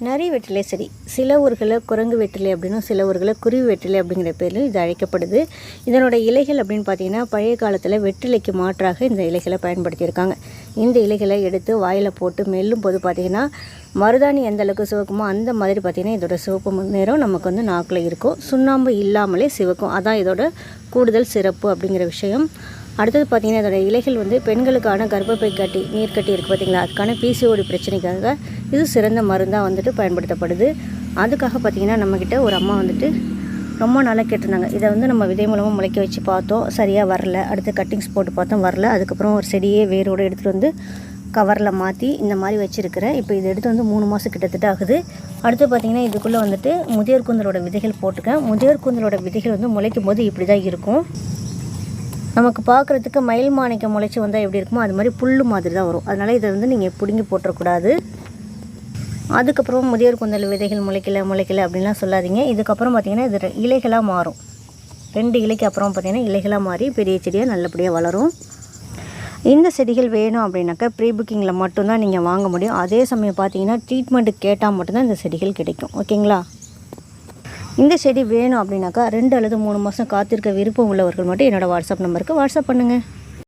நரி வெற்றிலை செடி சில ஊர்களில் குரங்கு வெற்றிலை அப்படின்னும் சில ஊர்களில் குருவி வெற்றிலை அப்படிங்கிற பேரில் இது அழைக்கப்படுது. இதனோட இலைகள் அப்படின்னு பார்த்தீங்கன்னா பழைய காலத்தில் வெற்றிலைக்கு மாற்றாக இந்த இலைகளை பயன்படுத்தியிருக்காங்க. இந்த இலைகளை எடுத்து வாயில் போட்டு மெல்லும் போது பார்த்திங்கன்னா மருதாணி எந்த அளவுக்கு சிவக்குமோ அந்த மாதிரி பார்த்திங்கன்னா இதோட சிவப்பு நிறம் நமக்கு வந்து நாக்கில் இருக்கும். சுண்ணாம்பு இல்லாமலே சிவக்கும். அதான் இதோட கூடுதல் சிறப்பு அப்படிங்கிற விஷயம். அடுத்தது பார்த்திங்கன்னா இதோட இலைகள் வந்து பெண்களுக்கான கர்ப்பப்பை கட்டி நீர்க்கட்டி இருக்குது பார்த்திங்களா, அதுக்கான பிசிஓடி பிரச்சனைக்காக இது சிறந்த மருந்தாக வந்துட்டு பயன்படுத்தப்படுது. அதுக்காக பார்த்திங்கன்னா நம்மக்கிட்ட ஒரு அம்மா வந்துட்டு ரொம்ப நாளாக கேட்டிருந்தாங்க. இதை வந்து நம்ம விதை மூலமாக முளைக்க வச்சு பார்த்தோம், சரியாக வரல. அடுத்து கட்டிங்ஸ் போட்டு பார்த்தோம், வரல. அதுக்கப்புறம் ஒரு செடியே வேரோடு எடுத்துகிட்டு வந்து கவரில் மாற்றி இந்த மாதிரி வச்சுருக்கிறேன். இப்போ இதை எடுத்து வந்து 3 மாதம் கிட்டத்தட்ட ஆகுது. அடுத்து பார்த்திங்கன்னா இதுக்குள்ளே வந்துட்டு முதியோர் கூந்தலோட விதைகள் போட்டுக்கேன். முதியோர் கூந்தலோட விதைகள் வந்து முளைக்கும் போது இப்படி தான் இருக்கும். நமக்கு பார்க்குறதுக்கு மயில் மாணிக்கம் முளைச்சி வந்தால் எப்படி இருக்குமோ அது மாதிரி புல் மாதிரி தான் வரும். அதனால் இதை வந்து நீங்கள் பிடுங்கி போட்டுறக்கூடாது. அதுக்கப்புறம் முதியோர் கூந்தல் விதைகள் முளைக்கல அப்படின்லாம் சொல்லாதீங்க. இதுக்கப்புறம் பார்த்திங்கன்னா இது இலைகளாக மாறும். 2 இலைக்கு அப்புறம் பார்த்திங்கன்னா இலைகளாக மாறி பெரிய செடியாக நல்லபடியாக வளரும். இந்த செடிகள் வேணும் அப்படின்னாக்கா ப்ரீ புக்கிங்கில் மட்டும்தான் நீங்கள் வாங்க முடியும். அதே சமயம் பார்த்திங்கன்னா ட்ரீட்மெண்ட்டுக்கு கேட்டால் மட்டும்தான் இந்த செடிகள் கிடைக்கும். ஓகேங்களா? இந்த செடி வேணும் அப்படின்னாக்கா 2 அல்லது 3 மாதம் காத்திருக்க விருப்பம் உள்ளவர்கள் மட்டும் என்னோடய வாட்ஸ்அப் நம்பருக்கு வாட்ஸ்அப் பண்ணுங்கள்.